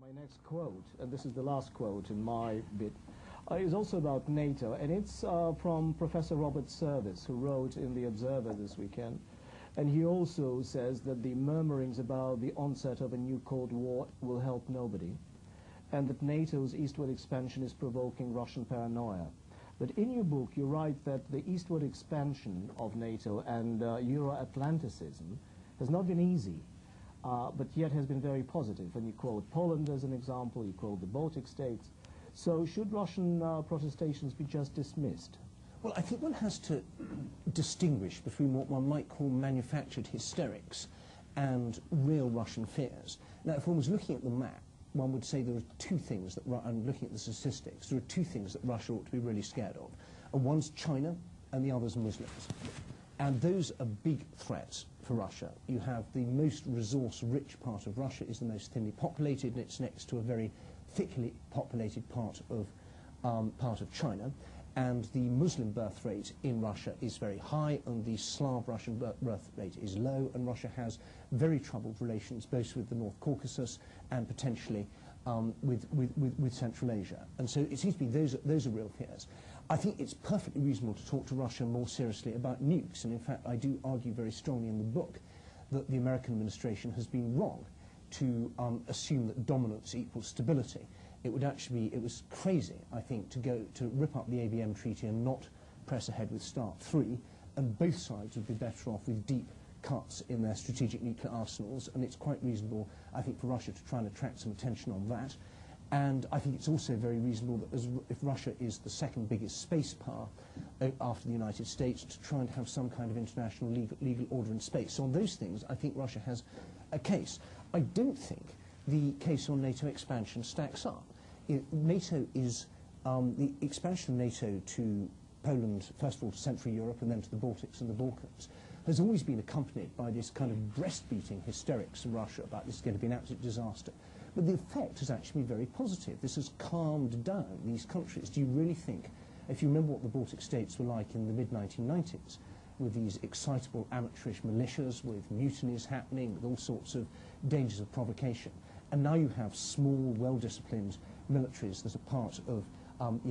My next quote, and this is the last quote in my bit, is also about NATO, and it's from Professor Robert Service, who wrote in The Observer this weekend. And he also says that the murmurings about the onset of a new Cold War will help nobody, and that NATO's eastward expansion is provoking Russian paranoia. But in your book, you write that the eastward expansion of NATO and Euro-Atlanticism has not been easy, but yet has been very positive. And you quote Poland as an example, you quote the Baltic states. So should Russian protestations be just dismissed? Well, I think one has to distinguish between what one might call manufactured hysterics and real Russian fears. Now, if one was looking at the map, one would say there are two things that, and looking at the statistics, there are two things that Russia ought to be really scared of. And one's China and the other's Muslims. And those are big threats for Russia. You have the most resource-rich part of Russia is the most thinly populated, and it's next to a very thickly populated part of China. And the Muslim birth rate in Russia is very high, and the Slav Russian birth rate is low, and Russia has very troubled relations both with the North Caucasus and potentially with Central Asia. And so it seems to me those are real fears. I think it's perfectly reasonable to talk to Russia more seriously about nukes, and in fact I do argue very strongly in the book that the American administration has been wrong to assume that dominance equals stability. It was crazy, I think, to rip up the ABM treaty and not press ahead with START 3, and both sides would be better off with deep cuts in their strategic nuclear arsenals, and it's quite reasonable, I think, for Russia to try and attract some attention on that. And I think it's also very reasonable that if Russia is the second biggest space power after the United States, to try and have some kind of international legal order in space. So on those things, I think Russia has a case. I don't think the case on NATO expansion stacks up. NATO is, the expansion of NATO to Poland, first of all to Central Europe and then to the Baltics and the Balkans, has always been accompanied by this kind of breast-beating hysterics in Russia about this is going to be an absolute disaster. But the effect has actually been very positive. This has calmed down these countries. Do you really think, if you remember what the Baltic states were like in the mid-1990s, with these excitable amateurish militias, with mutinies happening, with all sorts of dangers of provocation, and now you have small, well-disciplined militaries that are part of,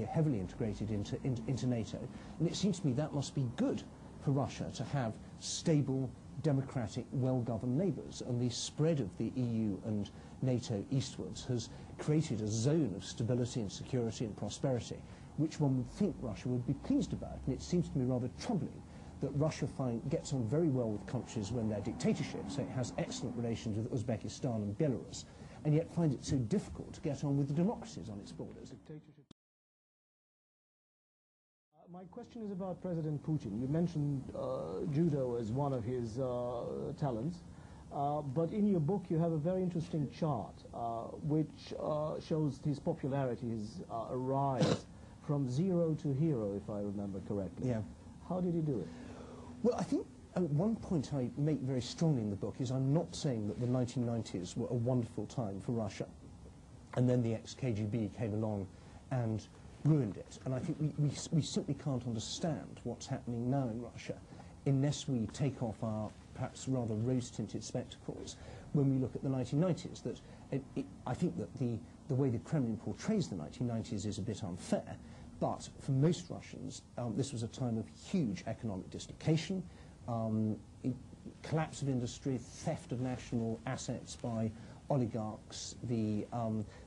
heavily integrated into NATO, and it seems to me that must be good for Russia to have stable, democratic, well-governed neighbours, and the spread of the EU and NATO eastwards has created a zone of stability and security and prosperity, which one would think Russia would be pleased about. And it seems to me rather troubling that Russia gets on very well with countries when they're dictatorships, so it has excellent relations with Uzbekistan and Belarus, and yet finds it so difficult to get on with the democracies on its borders. My question is about President Putin. You mentioned judo as one of his talents, but in your book you have a very interesting chart which shows his popularity, his rise from zero to hero, if I remember correctly. Yeah. How did he do it? Well, I think one point I make very strongly in the book is I'm not saying that the 1990s were a wonderful time for Russia, and then the ex-KGB came along and ruined it. And I think we simply can't understand what's happening now in Russia unless we take off our perhaps rather rose-tinted spectacles when we look at the 1990s. That I think that the way the Kremlin portrays the 1990s is a bit unfair, but for most Russians this was a time of huge economic dislocation, collapse of industry, theft of national assets by oligarchs, the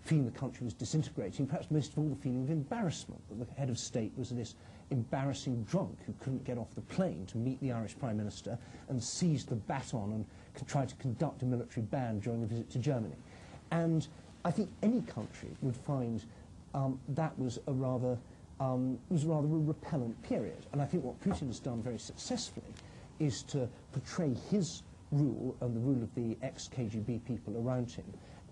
feeling the country was disintegrating, perhaps most of all the feeling of embarrassment, that the head of state was this embarrassing drunk who couldn't get off the plane to meet the Irish Prime Minister and seized the baton and tried to conduct a military band during a visit to Germany. And I think any country would find that was a rather a repellent period. And I think what Putin has done very successfully is to portray his rule and the rule of the ex-KGB people around him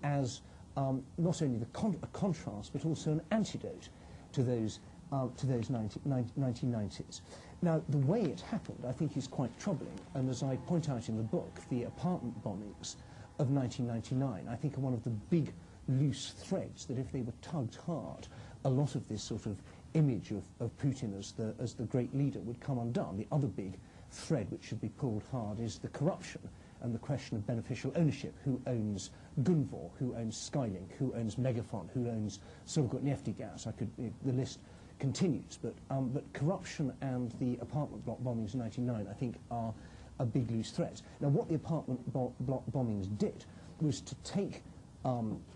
as not only a contrast but also an antidote to those 1990s. Now, the way it happened, I think, is quite troubling, and as I point out in the book, the apartment bombings of 1999, I think, are one of the big loose threads that, if they were tugged hard, a lot of this sort of image of Putin as the great leader would come undone. The other big thread which should be pulled hard is the corruption and the question of beneficial ownership. Who owns Gunvor? Who owns Skylink? Who owns Megafon? Who owns Sovgorneftigas? The list continues. But corruption and the apartment block bombings in 1999, I think, are a big loose threads. Now, what the apartment block bombings did was to take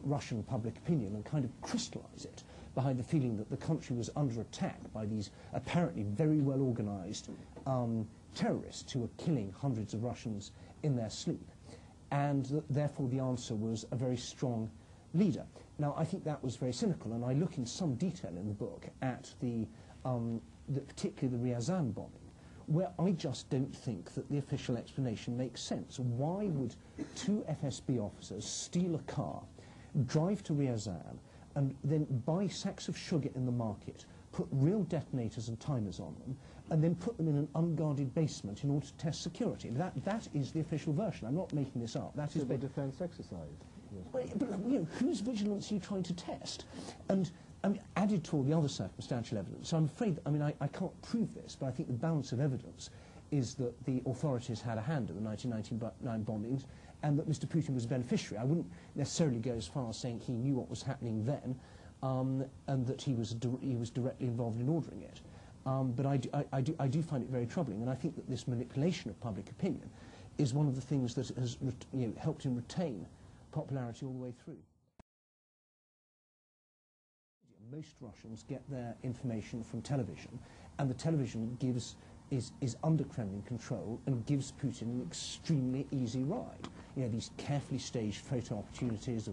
Russian public opinion and kind of crystallize it behind the feeling that the country was under attack by these apparently very well organized terrorists who were killing hundreds of Russians in their sleep. And therefore the answer was a very strong leader. Now, I think that was very cynical, and I look in some detail in the book at particularly the Ryazan bombing, where I just don't think that the official explanation makes sense. Why would two FSB officers steal a car, drive to Ryazan, and then buy sacks of sugar in the market, put real detonators and timers on them, and then put them in an unguarded basement in order to test security? That is the official version. I'm not making this up. That is a defence exercise. Yes. But whose vigilance are you trying to test? And added to all the other circumstantial evidence, so I'm afraid, I can't prove this, but I think the balance of evidence is that the authorities had a hand in the 1999 bombings, and that Mr. Putin was a beneficiary. I wouldn't necessarily go as far as saying he knew what was happening then, and that he was directly involved in ordering it. But I do find it very troubling, and I think that this manipulation of public opinion is one of the things that has helped him retain popularity all the way through. Most Russians get their information from television, and the television is under Kremlin control and gives Putin an extremely easy ride. These carefully staged photo opportunities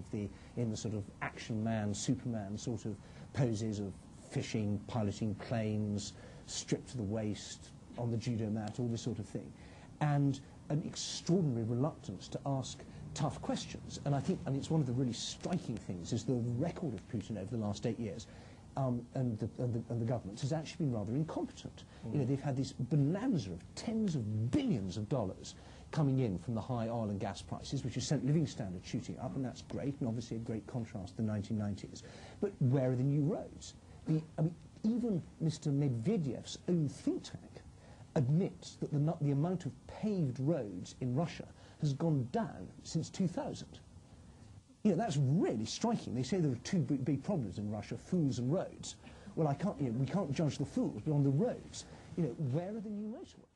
in the sort of action man, Superman sort of poses of fishing, piloting planes, stripped to the waist, on the judo mat, all this sort of thing. And an extraordinary reluctance to ask tough questions. And I think, it's one of the really striking things, is the record of Putin over the last 8 years, and the government has actually been rather incompetent. They've had this bonanza of tens of billions of dollars coming in from the high oil and gas prices, which has sent living standards shooting up, and that's great, and obviously a great contrast to the 1990s. But where are the new roads? Even Mr. Medvedev's own think tank admits that the amount of paved roads in Russia has gone down since 2000. That's really striking. They say there are two big problems in Russia, fools and roads. Well, we can't judge the fools, but on the roads, where are the new motorways?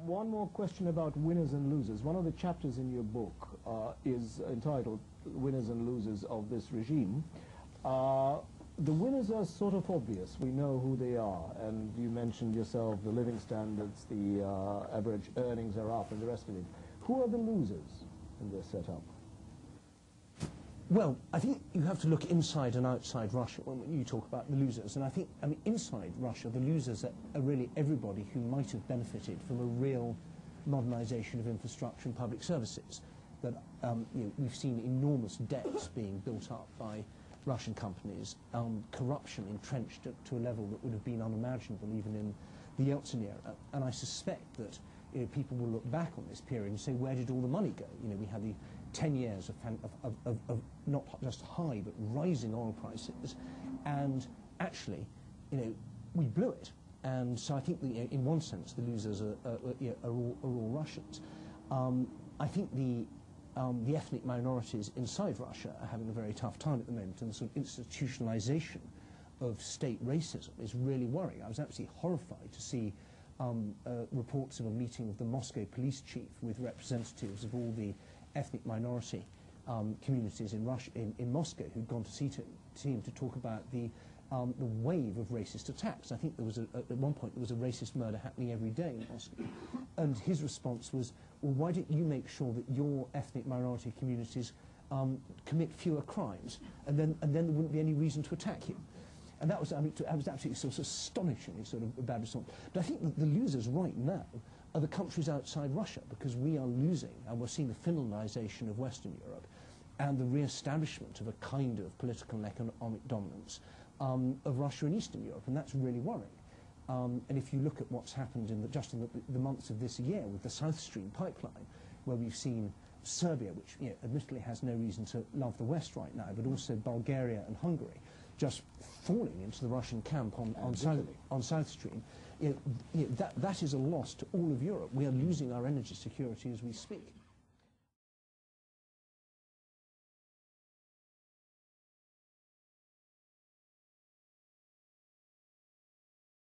One more question about winners and losers. One of the chapters in your book is entitled Winners and Losers of This Regime. The winners are sort of obvious. We know who they are, and you mentioned yourself the living standards, the average earnings are up, and the rest of it. Who are the losers in this setup? Well, I think you have to look inside and outside Russia when you talk about the losers. And I think, inside Russia, the losers are really everybody who might have benefited from a real modernization of infrastructure and public services. That we've seen enormous debts being built up by Russian companies, corruption entrenched to a level that would have been unimaginable even in the Yeltsin era. And I suspect that people will look back on this period and say, where did all the money go? We had the 10 years of not just high but rising oil prices, and actually, we blew it. And so I think that, in one sense, the losers are all Russians. I think the ethnic minorities inside Russia are having a very tough time at the moment, and the sort of institutionalization of state racism is really worrying. I was absolutely horrified to see reports of a meeting of the Moscow police chief with representatives of all the ethnic minority communities in Russia, in Moscow, who'd gone to see him to talk about the wave of racist attacks. I think there was at one point there was a racist murder happening every day in Moscow, and his response was, well, why don't you make sure that your ethnic minority communities commit fewer crimes, and then there wouldn't be any reason to attack you. And that was, I was absolutely sort of astonishingly sort of a bad response. But I think that the losers right now are the countries outside Russia, because we are losing, and we're seeing the Finlandization of Western Europe and the re-establishment of a kind of political and economic dominance of Russia in Eastern Europe, and that's really worrying. And if you look at what's happened just in the months of this year with the South Stream pipeline, where we've seen Serbia, which admittedly has no reason to love the West right now, but also Bulgaria and Hungary, just falling into the Russian camp on South Stream, that is a loss to all of Europe. We are losing our energy security as we speak.